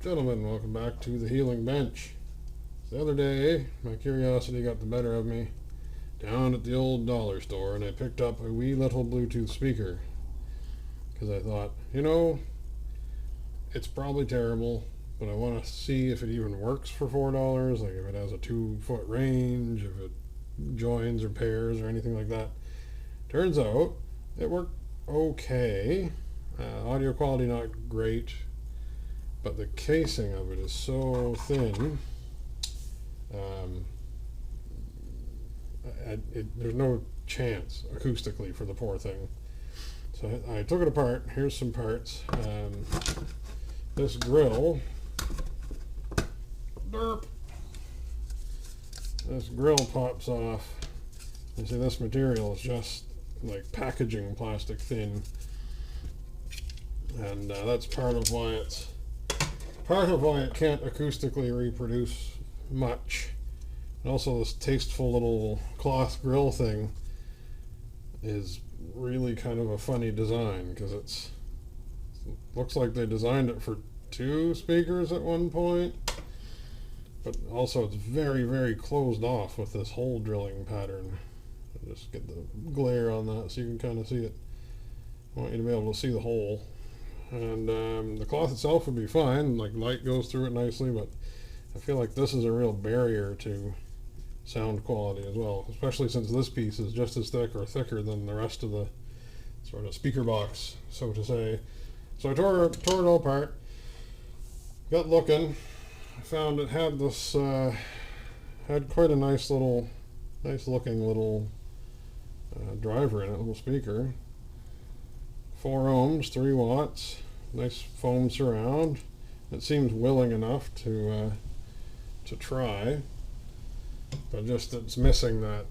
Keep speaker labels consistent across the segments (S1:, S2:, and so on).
S1: Gentlemen, welcome back to the Healing Bench. The other day, my curiosity got the better of me down at the old dollar store, and I picked up a wee little Bluetooth speaker. Because I thought, it's probably terrible, but I want to see if it even works for $4, like if it has a 2-foot range, if it joins or pairs or anything like that. Turns out, it worked okay. Audio quality not great, but the casing of it is so thin. There's no chance acoustically for the poor thing. So I took it apart. Here's some parts. This grill, this grill pops off. You see, this material is just like packaging plastic thin, and that's part of why it can't acoustically reproduce much. And also, this tasteful little cloth grill thing is really kind of a funny design, because it looks like they designed it for 2 speakers at one point, but also it's very, very closed off with this hole drilling pattern. I'll just get the glare on that so you can kind of see it. I want you to be able to see the hole. And the cloth itself would be fine, like light goes through it nicely, but I feel like this is a real barrier to sound quality as well, especially since this piece is just as thick or thicker than the rest of the sort of speaker box, so to say. So I tore it all apart, got looking, found it had this, had quite a nice looking little driver in it, little speaker. 4 ohms, 3 watts, nice foam surround. It seems willing enough to try, but just it's missing that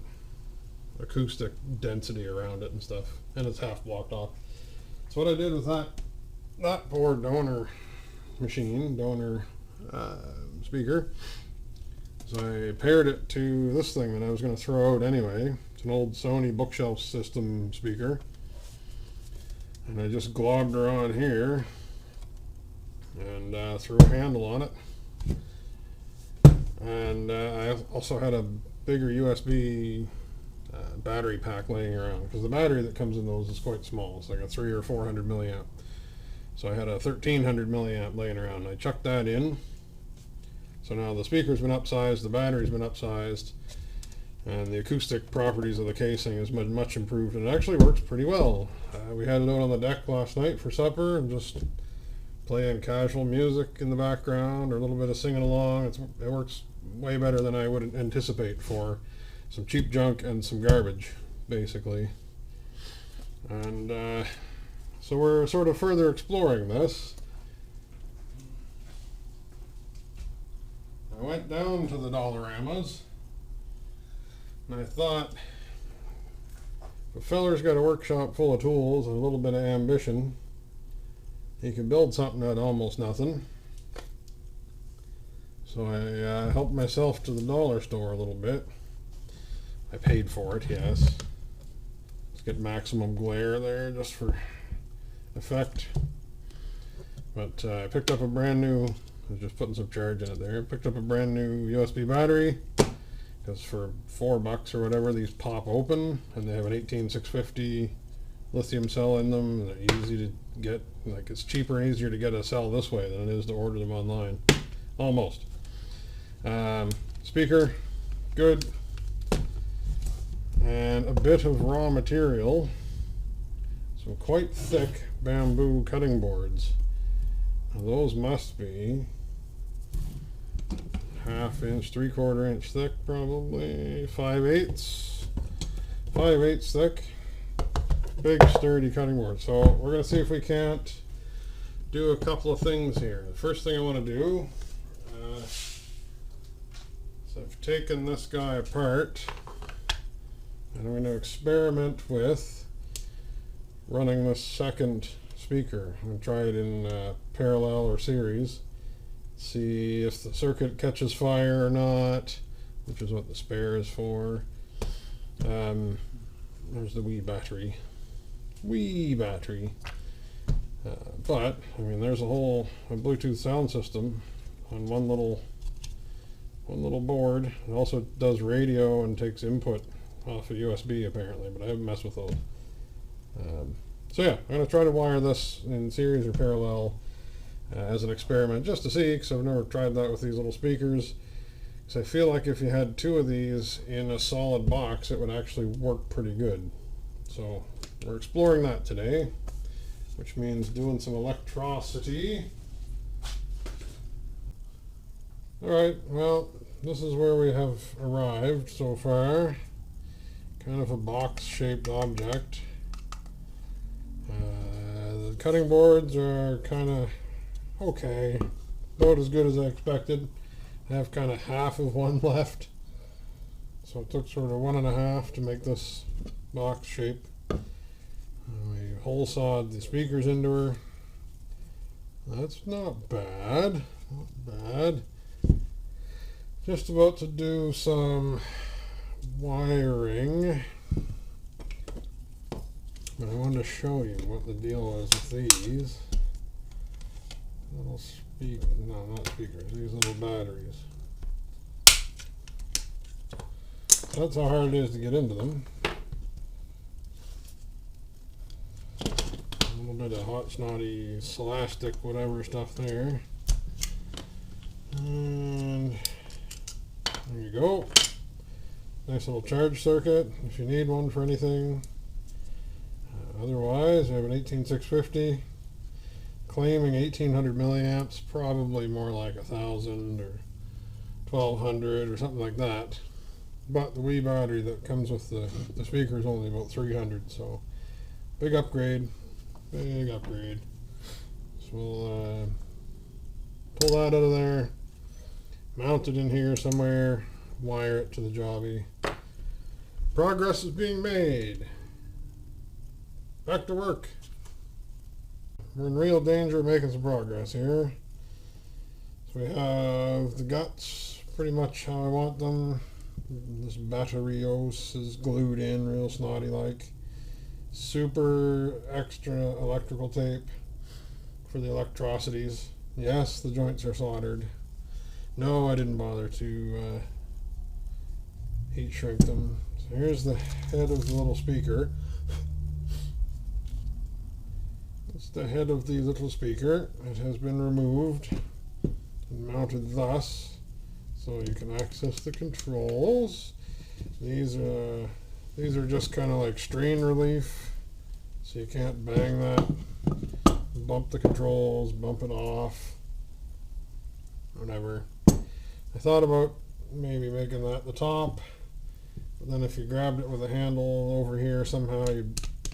S1: acoustic density around it and stuff, and it's half blocked off. So what I did with that poor donor speaker, is I paired it to this thing that I was going to throw out anyway. It's an old Sony bookshelf system speaker. And I just globbed her on here and threw a handle on it. And I also had a bigger USB battery pack laying around, because the battery that comes in those is quite small. It's like a 300 or 400 milliamp. So I had a 1300 milliamp laying around. I chucked that in. So now the speaker's been upsized, the battery's been upsized, and the acoustic properties of the casing is much improved, and it actually works pretty well. We had it out on the deck last night for supper and just playing casual music in the background or a little bit of singing along. It works way better than I would anticipate for some cheap junk and some garbage, basically. And so we're sort of further exploring this. I went down to the Dollaramas, and I thought, if a feller's got a workshop full of tools and a little bit of ambition, he can build something out of almost nothing. So I helped myself to the dollar store a little bit. I paid for it, yes. Let's get maximum glare there just for effect. But I picked up a brand new, I was just putting some charge in it there, picked up a brand new USB battery, because for $4 or whatever these pop open, and they have an 18650 lithium cell in them, and they're easy to get. Like, it's cheaper and easier to get a cell this way than it is to order them online. Almost. Speaker, good. And a bit of raw material, some quite thick bamboo cutting boards. Now those must be 1/2 inch, 3/4 inch thick, probably 5/8 thick, big sturdy cutting board. So we're going to see if we can't do a couple of things here. The first thing I want to do is I've taken this guy apart, and I'm going to experiment with running this second speaker. I'm going to try it in parallel or series, see if the circuit catches fire or not, which is what the spare is for. There's the wee battery. wee battery. But I mean, there's a Bluetooth sound system on one little board. It also does radio and takes input off of USB apparently, but I haven't messed with those. So yeah, I'm going to try to wire this in series or parallel as an experiment just to see, because I've never tried that with these little speakers. Because I feel like if you had two of these in a solid box, it would actually work pretty good. So we're exploring that today, which means doing some electricity. Alright, well, this is where we have arrived so far. Kind of a box-shaped object. The cutting boards are kind of okay, about as good as I expected. I have kind of half of one left, so it took sort of 1.5 to make this box shape. We hole sawed the speakers into her. That's not bad, not bad. Just about to do some wiring. But I wanted to show you what the deal is with these little not speakers, these little batteries. That's how hard it is to get into them. A little bit of hot snotty Scholastic whatever stuff there. And there you go. Nice little charge circuit if you need one for anything. Otherwise, we have an 18650 claiming 1800 milliamps, probably more like 1000 or 1200 or something like that. But the wee battery that comes with the speaker is only about 300, so big upgrade, big upgrade. So we'll pull that out of there, mount it in here somewhere, wire it to the jobby. Progress is being made. Back to work. We're in real danger of making some progress here. So we have the guts pretty much how I want them. This Batterios is glued in real snotty like. Super extra electrical tape for the electricities. Yes, the joints are soldered. No, I didn't bother to heat shrink them. So here's the head of the little speaker. It's the head of the little speaker. It has been removed and mounted thus, so you can access the controls. These are just kind of like strain relief, so you can't bang that, bump the controls, bump it off, whatever. I thought about maybe making that the top, but then if you grabbed it with a handle over here somehow,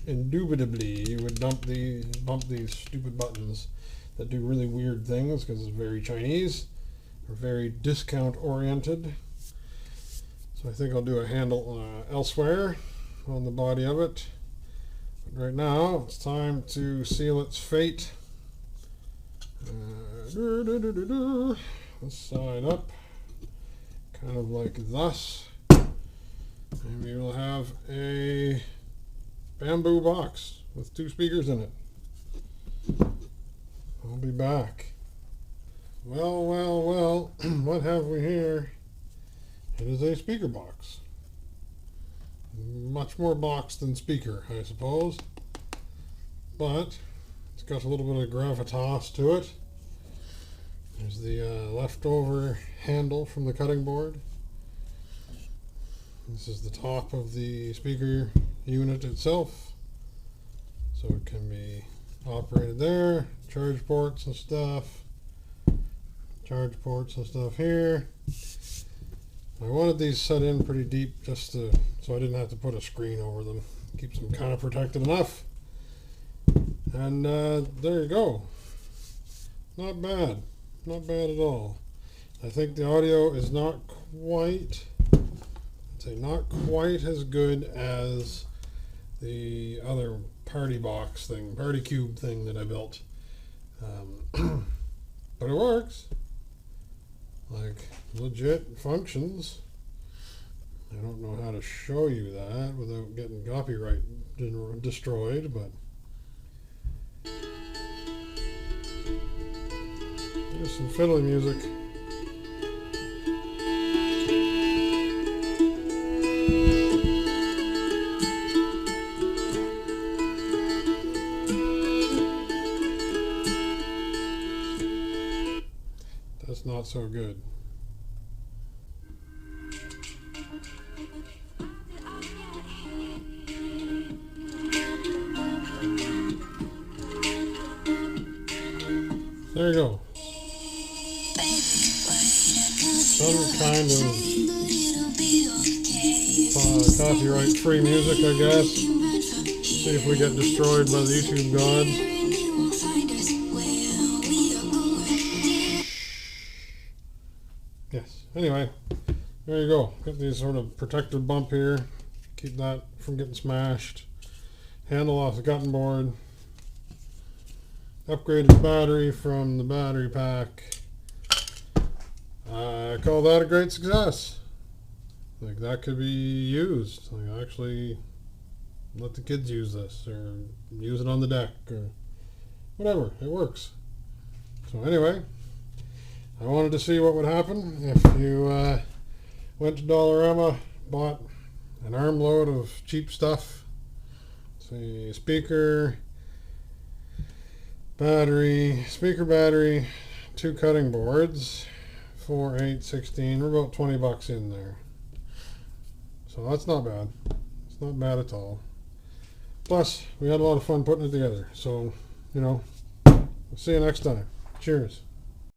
S1: indubitably you would bump these stupid buttons that do really weird things because it's very Chinese or very discount oriented. So I think I'll do a handle elsewhere on the body of it. But right now it's time to seal its fate. This side up, kind of like thus, and we will have a bamboo box with 2 speakers in it. I'll be back. Well, well, well, what have we here? It is a speaker box. Much more box than speaker, I suppose. But it's got a little bit of gravitas to it. There's the leftover handle from the cutting board. This is the top of the speaker unit itself, so it can be operated there. Charge ports and stuff. Charge ports and stuff here. I wanted these set in pretty deep just so I didn't have to put a screen over them. Keeps them kind of protected enough. And there you go. Not bad. Not bad at all. I think the audio is not quite as good as the other party cube thing that I built. But it works. Like, legit functions. I don't know how to show you that without getting copyright destroyed, but there's some fiddly music. That's not so good. There you go. Some kind of copyright-free music, I guess. See if we get destroyed by the YouTube gods. Yes. Anyway, there you go. Got these sort of protective bump here. Keep that from getting smashed. Handle off the cutting board. Upgraded the battery from the battery pack. I call that a great success. Like, that could be used. Like, actually let the kids use this, or use it on the deck, or whatever. It works. So anyway, I wanted to see what would happen if you went to Dollarama, bought an armload of cheap stuff. Say speaker battery, 2 cutting boards, 4, 8, 16. We're about 20 bucks in there. So that's not bad. It's not bad at all. Plus, we had a lot of fun putting it together. So, you know, see you next time. Cheers.